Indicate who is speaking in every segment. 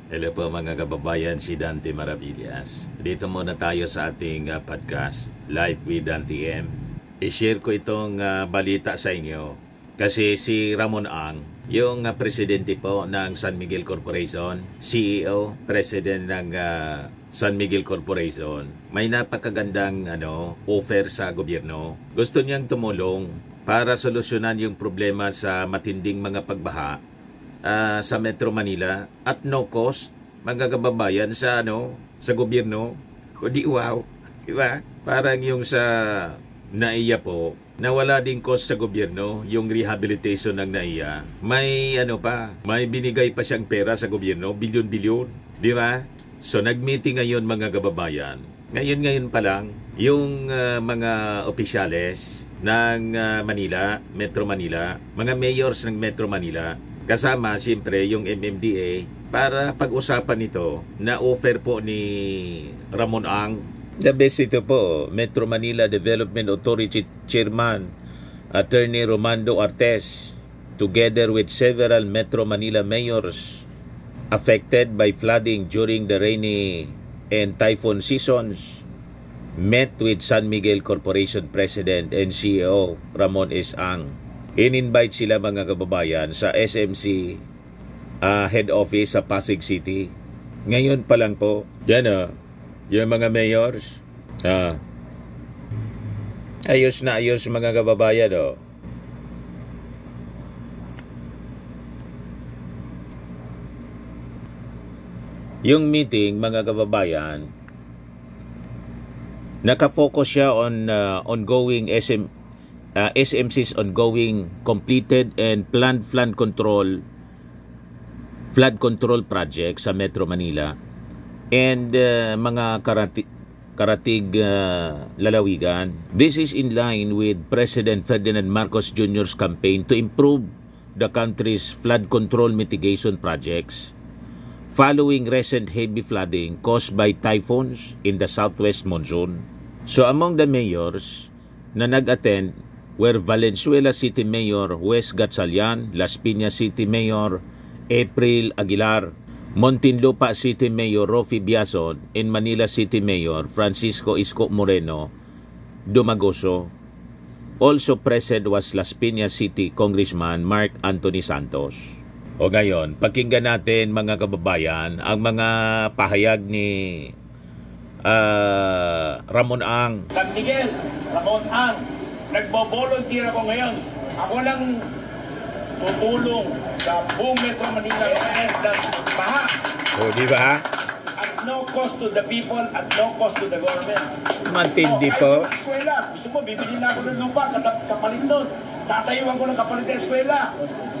Speaker 1: Hello po mga kababayan, si Dante Maravillas. Dito muna tayo sa ating podcast, Live with Dante M. I-share ko itong balita sa inyo kasi si Ramon Ang, yung presidente po ng San Miguel Corporation, CEO, president ng San Miguel Corporation, may napakagandang offer sa gobyerno. Gusto niyang tumulong para solusyonan yung problema sa matinding mga pagbaha sa Metro Manila at no cost, mga kababayan, sa gobyerno. O di wow, di ba? Parang yung sa NAIA po, na wala din cost sa gobyerno, yung rehabilitation ng NAIA. May may binigay pa siyang pera sa gobyerno, bilyon-bilyon, di ba? So nagmeeting ngayon mga kababayan. Ngayon pa lang, yung mga opisyales ng Manila, Metro Manila, mga mayors ng Metro Manila, kasama siyempre yung MMDA para pag-usapan ito na offer po ni Ramon Ang. The best ito po, Metro Manila Development Authority Chairman Attorney Romando Artes, together with several Metro Manila mayors affected by flooding during the rainy and typhoon seasons, met with San Miguel Corporation President and CEO Ramon S. Ang. In-invite sila mga kababayan sa SMC head office sa Pasig City. Ngayon pa lang po, yan yung mga mayors. Ayos na ayos mga kababayan. Yung meeting mga kababayan, nakafocus siya on ongoing SMC's ongoing completed and planned flood control project sa Metro Manila and mga karatig lalawigan. This is in line with President Ferdinand Marcos Jr.'s campaign to improve the country's flood control mitigation projects following recent heavy flooding caused by typhoons in the southwest monsoon. So among the mayors na nag-attend were Valenzuela City Mayor Wes Gatchalian, Las Piñas City Mayor April Aguilar, Muntinlupa City Mayor Rofi Biazon, and Manila City Mayor Francisco Isko Moreno Dumagoso. Also present was Las Piñas City Congressman Mark Anthony Santos. O ngayon, pakinggan natin mga kababayan ang mga pahayag ni Ramon Ang.
Speaker 2: San Miguel, Ramon Ang, nagbo-volunteer ako ngayon. Ako lang tutulong sa buong Metro Manila ng baha.
Speaker 1: O, di ba?
Speaker 2: At no cost to the people, at no cost to the government.
Speaker 1: Matindi po.
Speaker 2: Eskwela, gusto mo, bibili na ako ng lupa, kapalit doon. Tatayuan ko ng kapalit ng eskwela.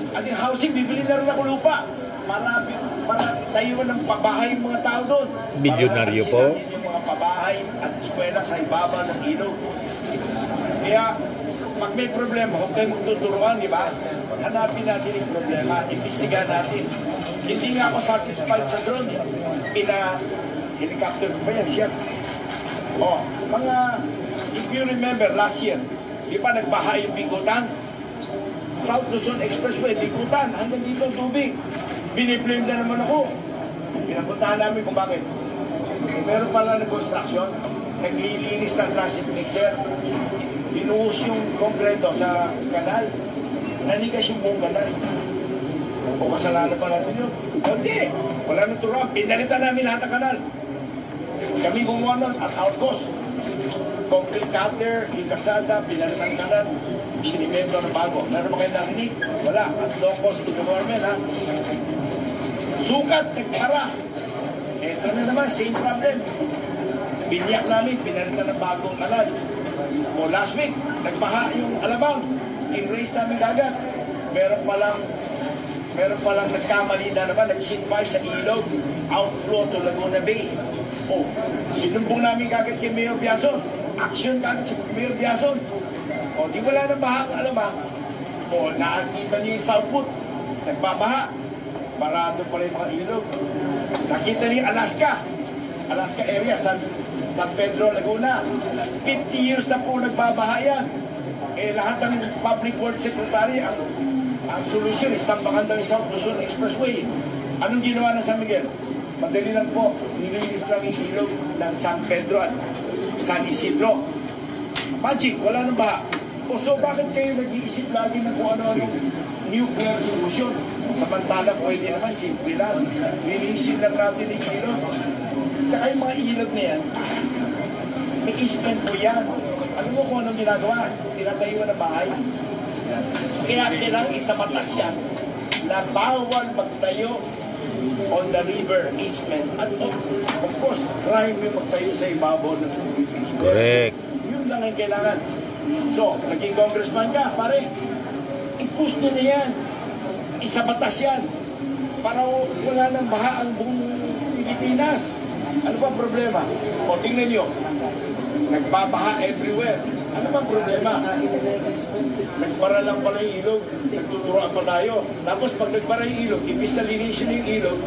Speaker 2: At yung housing, bibili na rin ako lupa. Para tayuan ng pabahay yung mga tao doon.
Speaker 1: Milyonaryo po.
Speaker 2: Yung mga pabahay at eskwela sa ibaba ng ilog. Kaya, pag may problema, huwag kayo magtuturuan, di ba? Hanapin natin yung problema, imbestigahan natin. Hindi nga ako satisfied sa drone. Helicopter ko pa yan, siya. If you remember, last year, di ba nagbaha yung Bigutan? South Luzon Expressway, Bigutan, hanggang dito ang tubig. Biniblame na naman ako. Pinapuntahan namin kung bakit. Meron pala ng construction, naglilinis ng traffic mixer, binuhos yung konkreto sa kanal, nanigas yung buong kanal. O kasalanan pa natin yun? Hindi, wala nang turuan. Pinalitan namin lahat ng kanal. Kami gumawa nun at outcost. Concrete cutter, ikasada, pinalitan kanal, sinimento ng bago. Meron ba kayo narinig? Wala. At low cost to the government, ha? Sukat, nagpara. Ito na naman, same problem. Binyak namin, pinalitan ng bagong kanal. O last week, nagbaha yung Alabang. In-raise namin agad. Meron palang nagkamali na naman, nag-sit-pipe sa ilog, outflow to Laguna Bay. O, sinumbong namin kagad kay Mayor Biazon. Action kagad si Mayor Biazon. O, di wala na baha ang Alabang. O, nakakita niyo yung Southwood. Nagbabaha. Barado pala yung mga ilog. Nakita niyo yung Alaska area, San Pedro, Laguna. 50 years na po nagbabaha yan. Lahat ng public works secretary, ang solusyon is tambakan daw yung South Luzon Expressway. Anong ginawa ng San Miguel? Madali lang po, nilinis lang yung ilog ng San Pedro at San Isidro. Magic, wala nang baha. O so bakit kayo nag-iisip lagi ng kung ano-ano nuclear solution? Samantala pwede naman, simple lang. Linisin lang natin yung ilog. Tsaka yung mga ilog na yan, may easement po yan. Ano mo kung anong ginagawa? Tinatayuan ng bahay. Kaya kailangan isabatas yan na bawal magtayo on the river easement. At of course, crime yung magtayo sa ibabaw ng tubig.
Speaker 1: Correct.
Speaker 2: Yun lang ang kailangan. So, naging congressman ka, pare, i-push nyo na yan. Isabatas yan. Para wala nang baha ang buong Pilipinas. Ano ba problema? O, tingnan nyo. Nagbabaha everywhere. Ano bang problema? Nagbara lang pala yung ilog. Nagtuturoan pa tayo. Tapos pag nagbara yung ilog, imbis na linisin yung ilog,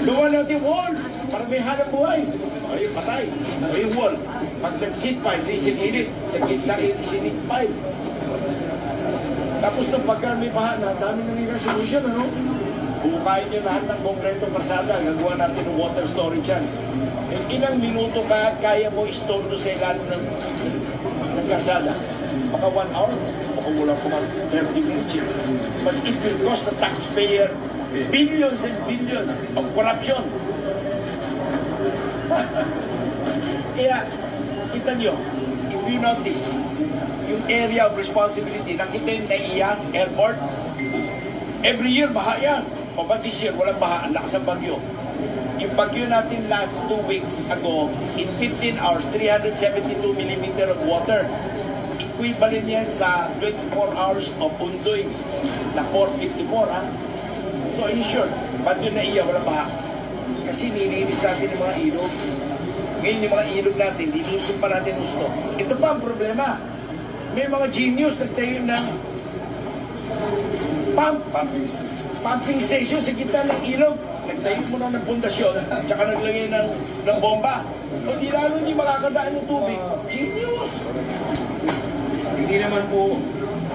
Speaker 2: gawa natin wall para may hanap buhay. O yung patay. O yung wall. Pag nag-seat pipe, di sinilip. Sa gitna sinilip pipe. Tapos nung pagka may baha na, dami na nila solution, ano? Bukain nyo lahat ng konkretong karsada, gagawa natin ng water storage yan. Ilang minuto kaya mo i-store doon sa ilalim ng karsada? Baka 1 hour, baka wala pa 30 minutes. But it will cost the taxpayer billions and billions of corruption. Kaya, kita nyo, if you notice, yung area of responsibility, nakita yung NAIA Airport, every year baha yan. O ba this year, walang baha, ang lakas ang bagyo. Yung bagyo natin last 2 weeks ago, in 15 hours, 372 millimeter of water. Equivalent yan sa 24 hours of Undoy na 454, ha? So in short, bagyo na iya, walang baha. Kasi nilinis natin yung mga ilog. Ngayon yung mga ilog natin, linisin pa natin gusto. Ito pa ang problema. May mga genius nagtayo ng pumping station sa gitna ng ilog. Nagtayo mo na ng pundasyon, tsaka naglagay ng bomba. O di lalo hindi makakadaan ng tubig. Genius!
Speaker 3: Hindi naman po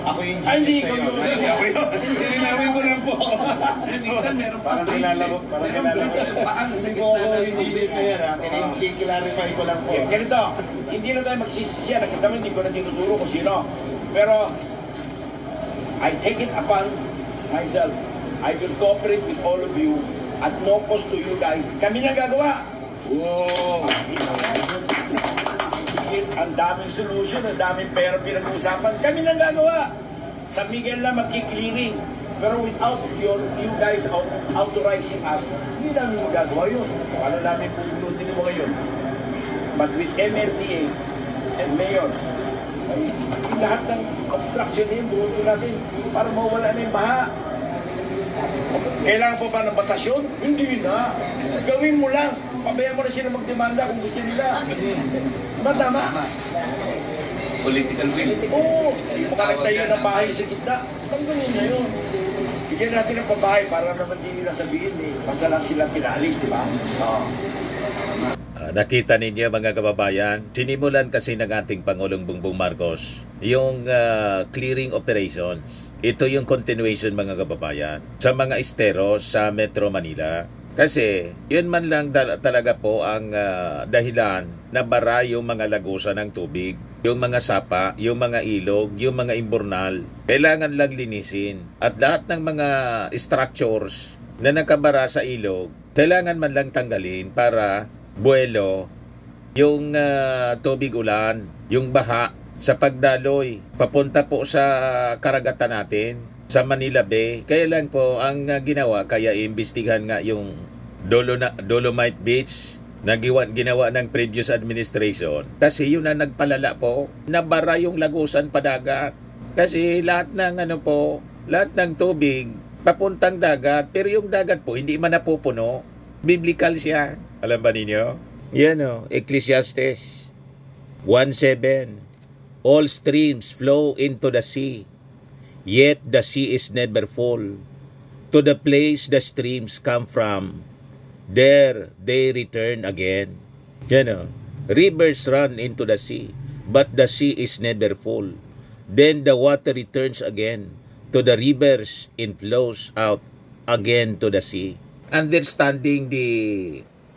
Speaker 3: ako yung
Speaker 2: Hindi, ikaw yun.
Speaker 3: Linawin ko lang po. Minsan meron pa
Speaker 2: Parang kilala ko.
Speaker 3: Paano sa
Speaker 2: Hindi ko yung genius na yan, ha? Clarify ko lang po. Ganito, hindi na tayo magsisisya. Nakita mo, hindi ko na tinuturo kung sino. Pero, I take it upon myself. I will cooperate with all of you at no cost to you guys. Kami na gagawa.
Speaker 3: Wow!
Speaker 2: Ang daming solution, ang daming pera pinag-uusapan. Kami na gagawa. San Miguel na magkikleaning. Pero without you guys authorizing us, hindi namin magagawa yun. Paano namin pupunutin mo ngayon? But with MMDA and mayors, ay, lahat ng obstruction yun, buto natin para mawala na yung baha. Kailangan po ba ng batasyon? Hindi na. Gawin mo lang. Pabayaan mo na sila magdemanda kung gusto nila. Tama.
Speaker 3: Political will.
Speaker 2: Oo. Hindi mo ka nagtayo ng bahay sa gitna. Tanggalin na yun. Bigyan natin ng pabahay para naman din nila sabihin basta lang silang pinalis, di ba? Oo.
Speaker 1: Nakita ninyo mga kababayan, sinimulan kasi ng ating Pangulong Bongbong Marcos yung clearing operations. Ito yung continuation mga kababayan sa mga estero sa Metro Manila. Kasi yun man lang talaga po ang dahilan na bara yung mga lagusan ng tubig, yung mga sapa, yung mga ilog, yung mga imburnal. Kailangan lang linisin. At lahat ng mga structures na nakabara sa ilog, kailangan man lang tanggalin para buwelo yung tubig ulan, yung baha sa pagdaloy papunta po sa karagatan natin sa Manila Bay. Kaya lang po ang ginawa, kaya imbestigahan nga yung Dolomite Beach na ginawa ng previous administration. Kasi yun na nagpalala po, nabara yung lagusan padagat. Kasi lahat ng tubig papuntang dagat, pero yung dagat po hindi man napupuno. Biblical siya. Alam ba ninyo? Yan o, Ecclesiastes 1:7. All streams flow into the sea, yet the sea is never full. To the place the streams come from, there they return again. Yan o. Rivers run into the sea, but the sea is never full. Then the water returns again to the rivers and flows out again to the sea. Understanding the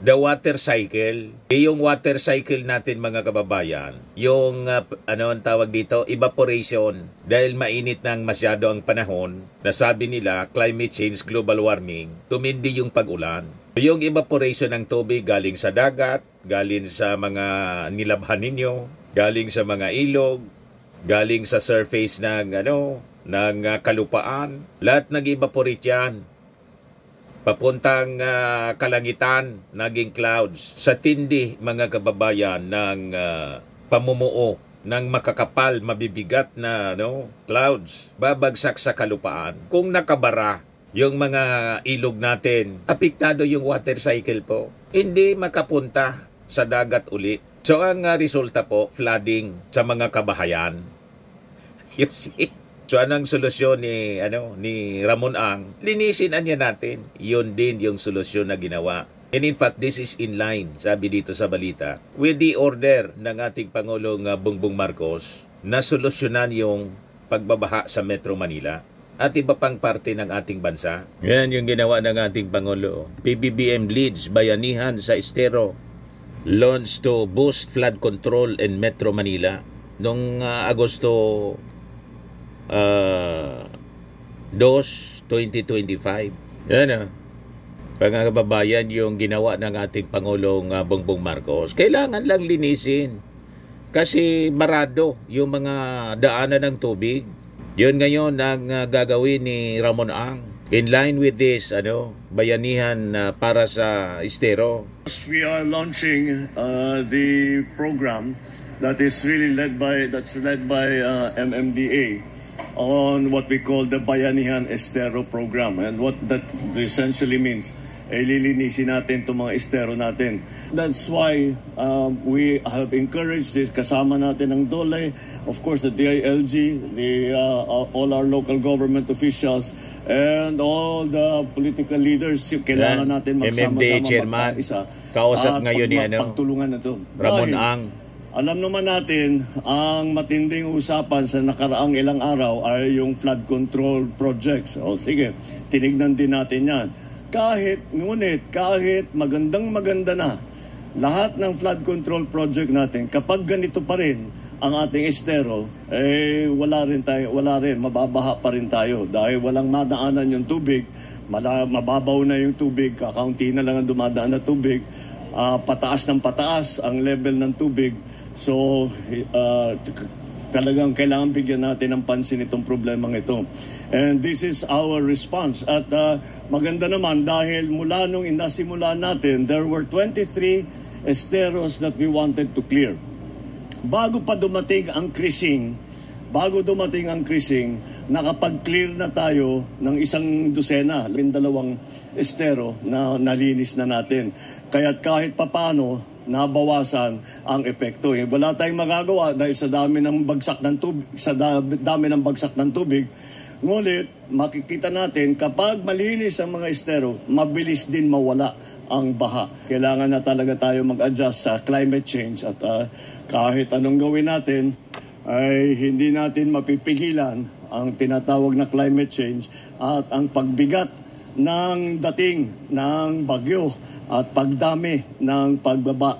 Speaker 1: the water cycle. Yung water cycle natin mga kababayan, yung ano ang tawag dito, evaporation. Dahil mainit nang masyado ang panahon, nasabi nila climate change, global warming, tumindi yung pag-ulan. Yung evaporation ng tubig galing sa dagat, galing sa mga nilabhan ninyo, galing sa mga ilog, galing sa surface ng kalupaan, lahat nag-evaporate yan. Papuntang kalangitan, naging clouds. Sa tindi, mga kababayan, ng pamumuo ng makakapal, mabibigat na clouds, babagsak sa kalupaan. Kung nakabara yung mga ilog natin, apektado yung water cycle po. Hindi makapunta sa dagat ulit. So ang resulta po, flooding sa mga kabahayan. You see? So anong solusyon ni Ramon Ang? Linisin niya natin. Yun din yung solusyon na ginawa. And in fact, this is in line, sabi dito sa balita, with the order ng ating Pangulong Bongbong Marcos na solusyonan yung pagbabaha sa Metro Manila at iba pang parte ng ating bansa. Yan yung ginawa ng ating Pangulo. PBBM leads bayanihan sa estero. Launch to boost flood control in Metro Manila. Noong Agosto 2, 2025. Yan mga kababayan, yung ginawa ng ating Pangulong Bongbong Marcos. Kailangan lang linisin. Kasi marado yung mga daanan ng tubig. Yun ngayon ang gagawin ni Ramon Ang. In line with this, bayanihan para sa estero.
Speaker 4: We are launching the program that is really led by MMDA on what we call the Bayanihan Estero program. And what that essentially means, lilinisin natin itong mga estero natin. That's why we have encouraged this, kasama natin ang DOLE, of course the DILG, all our local government officials, and all the political leaders. Kailangan natin magsama-sama magkaisa.
Speaker 1: Kausap ngayon ni
Speaker 4: pagtulungan na ito.
Speaker 1: Ramon Ang.
Speaker 4: Alam naman natin, ang matinding usapan sa nakaraang ilang araw ay yung flood control projects. O sige, tinignan din natin yan. Kahit maganda na lahat ng flood control project natin, kapag ganito pa rin ang ating estero, wala rin, mababaha pa rin tayo dahil walang madaanan yung tubig, mababaw na yung tubig, kakaunti na lang ang dumadaan na tubig, pataas ng pataas ang level ng tubig. So, talagang kailangan bigyan natin ng pansin itong problemang ito. And this is our response. At maganda naman dahil mula nung inasimula natin, there were 23 esteros that we wanted to clear. Bago dumating ang krising, nakapag-clear na tayo ng 1 dosena, 12 estero na nalinis na natin. Kaya't kahit papano, nabawasan ang epekto. Wala tayong magagawa dahil sa dami ng bagsak ng tubig, Ngunit makikita natin kapag malinis ang mga estero, mabilis din mawala ang baha. Kailangan na talaga tayo mag-adjust sa climate change at kahit anong gawin natin ay hindi natin mapipigilan ang tinatawag na climate change at ang pagbigat ng dating ng bagyo at pagdami ng pagbaba.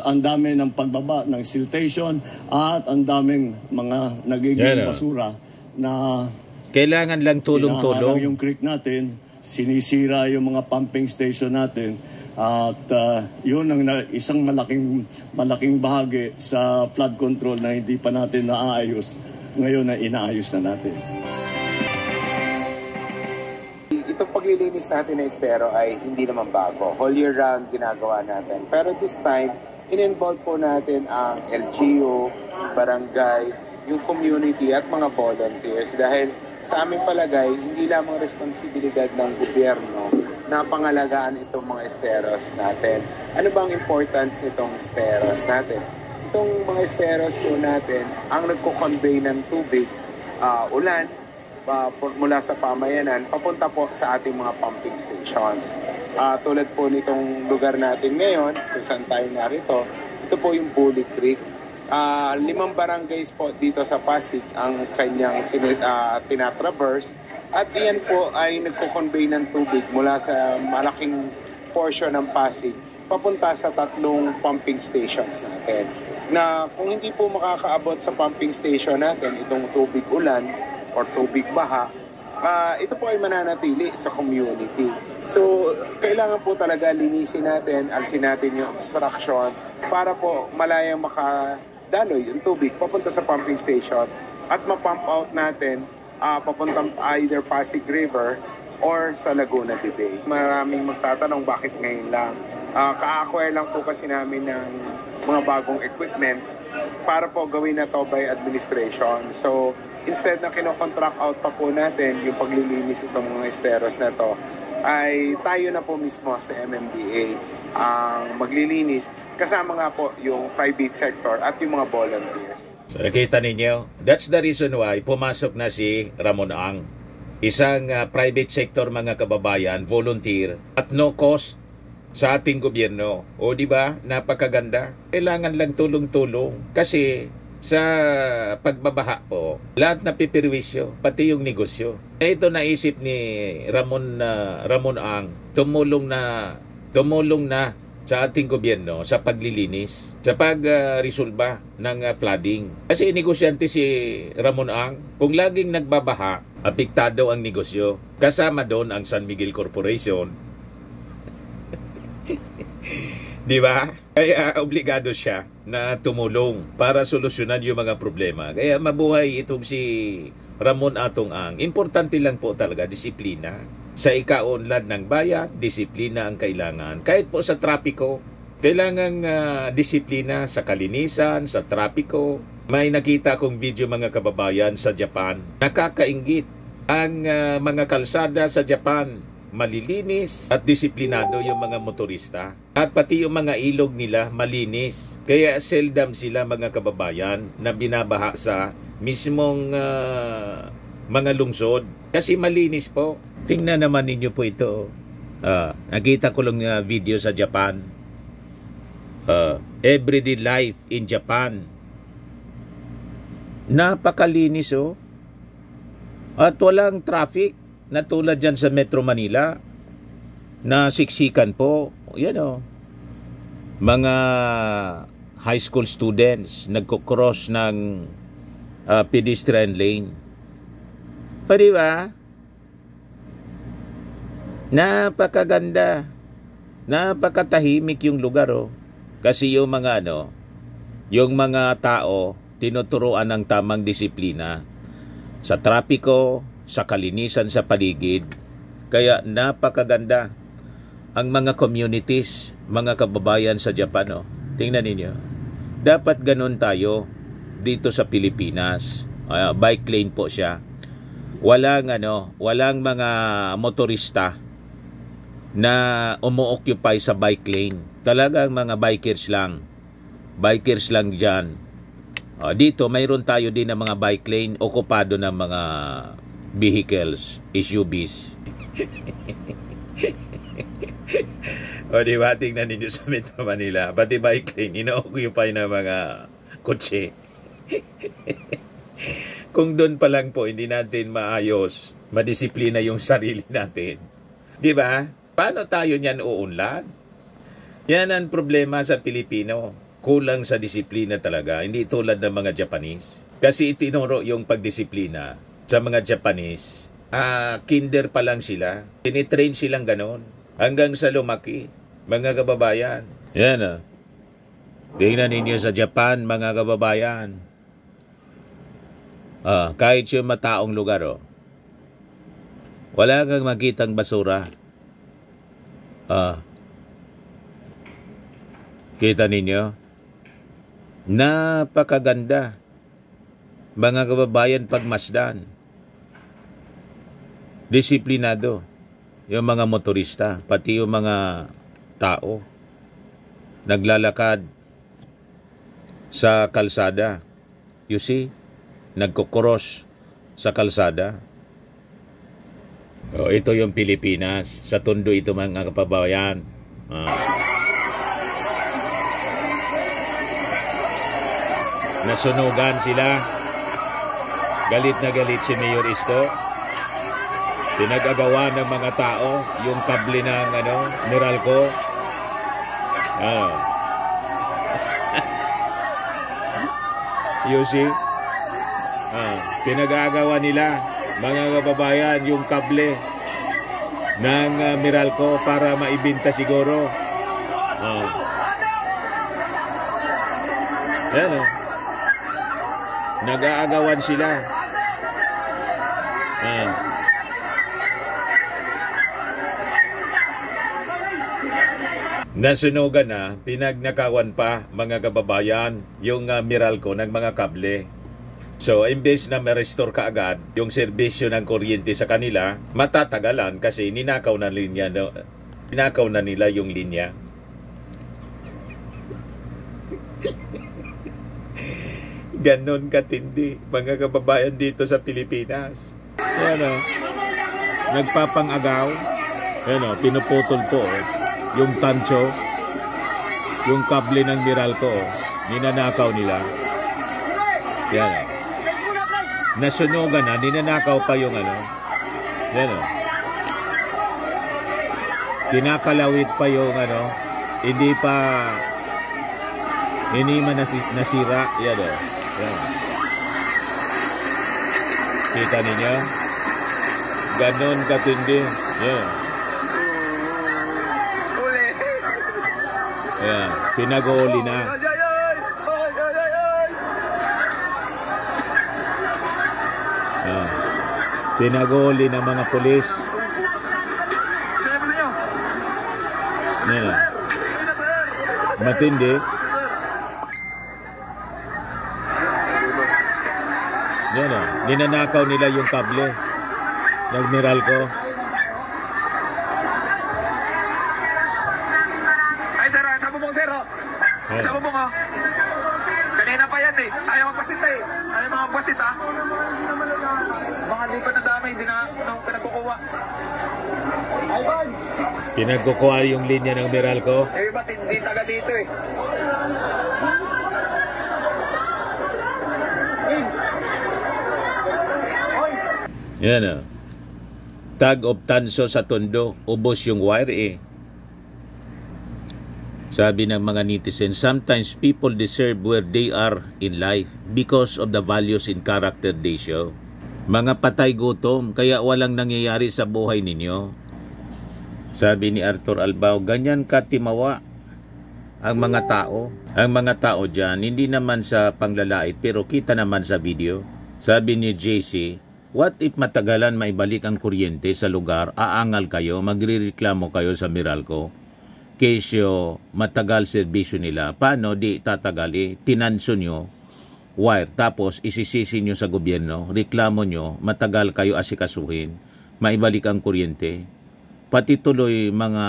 Speaker 4: Ang dami ng pagbaba ng siltation at ang daming mga nagiging basura na
Speaker 1: kailangan lang tulong-tulong.
Speaker 4: Yung creek natin, sinisira yung mga pumping station natin at yun ang isang malaking bahagi sa flood control na hindi pa natin naaayos. Ngayon na inaayos na natin.
Speaker 5: Itong paglilinis natin ng estero ay hindi naman bago. Whole year round ginagawa natin. Pero this time, in-involve po natin ang LGU, barangay, yung community at mga volunteers dahil sa aming palagay, hindi lamang responsibilidad ng gobyerno na pangalagaan itong mga esteros natin. Ano bang importance nitong esteros natin? Itong mga esteros po natin, ang nagko-convey ng tubig, ulan, mula sa pamayanan, papunta po sa ating mga pumping stations. Tulad po nitong lugar natin ngayon, kung saan tayo narito, ito po yung Bully Creek. 5 barangays po dito sa Pasig ang kanyang tinatraverse at iyan po ay nagko-convey ng tubig mula sa malaking portion ng Pasig papunta sa 3 pumping stations natin. Na kung hindi po makakaabot sa pumping station natin itong tubig ulan or tubig baha, ito po ay mananatili sa community. So, kailangan po talaga linisin natin, alisin natin yung obstruction para po malayang makadaloy yung tubig papunta sa pumping station at ma-pump out natin papuntang either Pasig River or sa Laguna de Bay. Maraming magtatanong bakit ngayon lang. Ka-acquire lang po kasi namin ng mga bagong equipments para po gawin na to by administration. So, instead na kino-contract out pa po natin yung paglilinis itong mga esteros na to, ay tayo na po mismo sa MMDA ang maglilinis kasama nga po yung private sector at yung mga volunteers.
Speaker 1: So nakita ninyo, that's the reason why pumasok na si Ramon Ang. Isang private sector mga kababayan, volunteer at no cost sa ating gobyerno. O di ba? Napakaganda. Kailangan lang tulong-tulong kasi sa pagbabaha po, lahat na pipirwisyo, pati yung negosyo. Ito naisip ni Ramon Ang, tumulong na sa ating gobyerno sa paglilinis, sa pagresolba ng flooding. Kasi negosyante si Ramon Ang, kung laging nagbabaha, apektado ang negosyo. Kasama doon ang San Miguel Corporation. Di ba? Kaya obligado siya na tumulong para solusyonan yung mga problema. Kaya mabuhay itong si Ramon Atong Ang. Importante lang po talaga, disiplina. Sa ikaunlad ng bayan, disiplina ang kailangan. Kahit po sa trapiko, kailangan disiplina sa kalinisan, sa trapiko. May nakita akong video mga kababayan sa Japan. Nakakainggit ang mga kalsada sa Japan. Malilinis at disiplinado yung mga motorista. At pati yung mga ilog nila malinis. Kaya seldom sila mga kababayan na binabaha sa mismong mga lungsod. Kasi malinis po. Tingnan naman ninyo po ito. Nakita ko lang video sa Japan. Everyday life in Japan. Napakalinis oh. At walang traffic. Na tulad dyan sa Metro Manila na siksikan po, yan o, mga high school students nagko-cross ng pedestrian lane. Pa di ba? Napakaganda, napakatahimik yung lugar o. Kasi yung mga yung mga tao tinuturuan ng tamang disiplina sa trapiko, sa kalinisan sa paligid. Kaya napakaganda ang mga communities, mga kababayan sa Japan. Oh. Tingnan ninyo. Dapat ganun tayo dito sa Pilipinas. Bike lane po siya. Walang mga motorista na umu-occupy sa bike lane. Talagang mga bikers lang. Bikers lang dyan. Dito mayroon tayo din ng mga bike lane okupado ng mga vehicles, SUVs. O diba, tingnan ninyo sa Metro Manila, pati bike lane, ina-occupy na mga kotse. Kung doon pa lang po, hindi natin maayos, madisiplina yung sarili natin. Diba? Paano tayo niyan uunlad? Yan ang problema sa Pilipino. Kulang sa disiplina talaga, hindi tulad ng mga Japanese. Kasi itinuro yung pagdisiplina sa mga Japanese, kinder pa lang sila. Tinitrain silang ganon. Hanggang sa lumaki. Mga kababayan. Yan tingnan ninyo sa Japan, mga kababayan. Kahit yung mataong lugar, wala kang makitang basura. Kita ninyo? Napakaganda. Mga kababayan, pagmasdan. Disiplinado yung mga motorista, pati yung mga tao naglalakad sa kalsada. You see, nagko-cross sa kalsada. Ito yung Pilipinas. Sa Tondo ito mga kababayan. Nasunugan sila. Galit na galit si Mayor Isko. Pinag-agawa ng mga tao yung kable ng Meralco. You see? Pinag-agawa nila, mga kababayan, yung kable ng Meralco para maibenta siguro. Yan o. Nag-aagawan sila. Nasunugan na, pinagnakawan pa mga kababayan yung Meralco ng mga kable. So, imbes na ma-restore kaagad yung serbisyo ng kuryente sa kanila, matatagalan kasi ninakaw na nila yung linya. Ganon katindi mga kababayan dito sa Pilipinas. Yan o. Nagpapangagaw. Yan o, pinuputol po yung tanso, yung kable ng Meralco, ninanakaw nila. Yan o. Nasunugan na, ninanakaw pa yung yan o. Kinakalawit pa yung hindi man nasira. Yan o. Yan. Kita ninyo? Ganon katindi. Yan. Yan. Pinag-uli na. Yan. Pinag-uli ng mga pulis. Yan. Matindi. Yan o. Ninanakaw nila yung kable ng Meralco.
Speaker 6: Ay, sir, sabi mong sir, sabi mo nga. Kanina pa yan ayaw magpasit ayaw mga magpasit Baka di pa nadamay, hindi na pinagkukuha.
Speaker 1: Pinagkukuha yung linya ng Meralco.
Speaker 6: Ba't hindi taga dito
Speaker 1: Yan o. Tag of tanso sa tondo, ubos yung wire Sabi ng mga netizens, sometimes people deserve where they are in life because of the values and character they show. Mga patay gutom, kaya walang nangyayari sa buhay ninyo. Sabi ni Arthur Albao, ganyan katimawa ang mga tao. Ang mga tao dyan, hindi naman sa panglalait, pero kita naman sa video. Sabi ni JC, what if matagalan maibalik ang kuryente sa lugar, aangal kayo, magrireklamo kayo sa Meralco? Kesyo matagal serbisyo nila, paano di tatagali? Tinanso nyo wire, tapos isisisi nyo sa gobyerno, reklamo nyo, matagal kayo asikasuhin, maibalik ang kuryente. Pati tuloy mga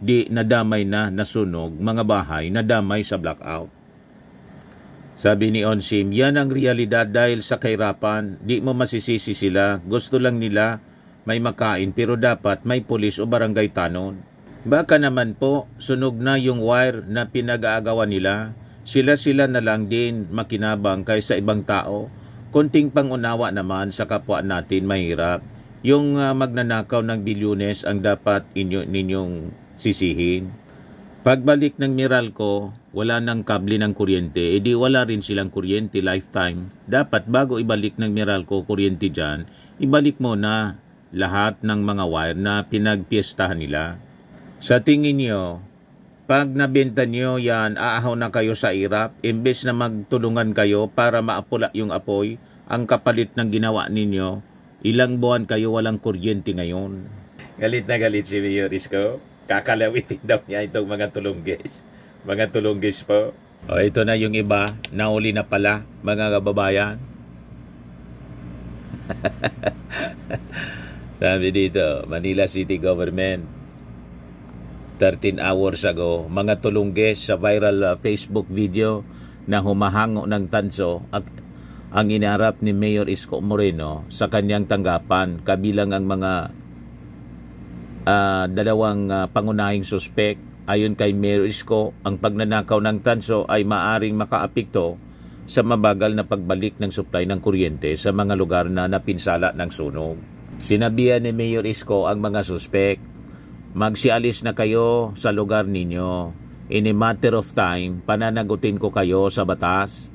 Speaker 1: di nadamay na nasunog, mga bahay nadamay sa blackout. Sabi ni Onsim, yan ang realidad dahil sa kahirapan, di mo masisisi sila, gusto lang nila may makain pero dapat may pulis o barangay tanod. Baka naman po, sunog na yung wire na pinag-aagawan nila, sila na lang din makinabang kaysa ibang tao. Konting pangunawa naman sa kapwa natin mahirap. Yung magnanakaw ng bilyones ang dapat ninyong sisihin. Pagbalik ng Meralco, wala nang kable ng kuryente, edi wala rin silang kuryente lifetime. Dapat bago ibalik ng Meralco kuryente dyan, ibalik mo na lahat ng mga wire na pinagpiestahan nila. Sa tingin nyo, pag nabenta nyo yan, aahaw na kayo sa irap, imbes na magtulungan kayo para maapula yung apoy, ang kapalit ng ginawa ninyo, ilang buwan kayo walang kuryente ngayon. Galit na galit si Mayor Isko. Kakalawitin daw niya itong mga tulunggis. Mga tulunggis po. O ito na yung iba, nauli na pala, mga kababayan. Sabi dito, Manila City Government. 13 hours ago, mga tulungges sa viral Facebook video na humahango ng tanso at ang inarap ni Mayor Isko Moreno sa kanyang tanggapan, kabilang ang mga dalawang pangunahing suspek. Ayon kay Mayor Isko, ang pagnanakaw ng tanso ay maaring makaapekto sa mabagal na pagbalik ng supply ng kuryente sa mga lugar na napinsala ng sunog. Sinabihan ni Mayor Isko ang mga suspek, magsialis na kayo sa lugar ninyo. In a matter of time, pananagutin ko kayo sa batas.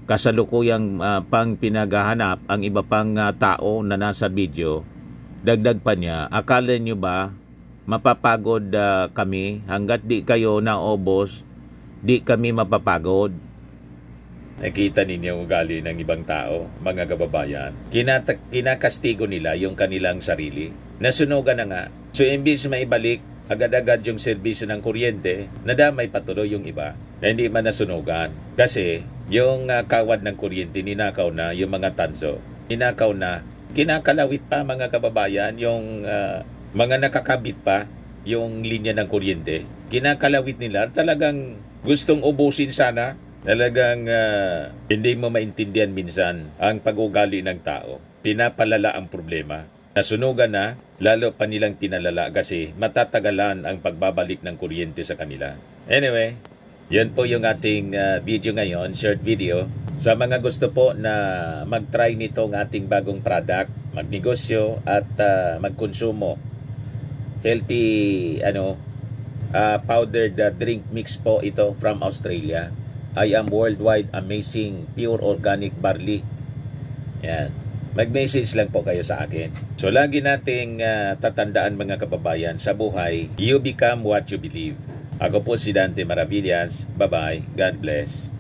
Speaker 1: Kasalukuyang pang pinaghahanap ang iba pang tao na nasa video. Dagdag pa niya, akala nyo ba mapapagod kami hanggat di kayo naobos, di kami mapapagod? Nakita ninyo ugali ng ibang tao, mga kababayan. Kinakastigo nila yung kanilang sarili. Nasunugan na nga. So imbis maibalik agad-agad yung serbisyo ng kuryente, nadamay patuloy yung iba na hindi man nasunugan. Kasi yung kawad ng kuryente, ninakaw na yung mga tanso. Ninakaw na. Kinakalawit pa mga kababayan yung mga nakakabit pa yung linya ng kuryente. Kinakalawit nila. Talagang gustong ubusin sana. Talagang hindi mo maintindihan minsan ang pag-ugali ng tao. Pinapalala ang problema. Nasunugan na, lalo pa nilang pinalala kasi matatagalan ang pagbabalik ng kuryente sa kanila. Anyway, yun po yung ating video ngayon, short video. Sa mga gusto po na mag-try nitong ating bagong product, magnegosyo at magkonsumo, healthy powdered drink mix po ito from Australia. I am worldwide amazing pure organic barley. Yan. Mag-message lang po kayo sa akin. So lagi nating tatandaan mga kababayan, sa buhay, you become what you believe. Ako po si Dante Maravillas. Bye-bye. God bless.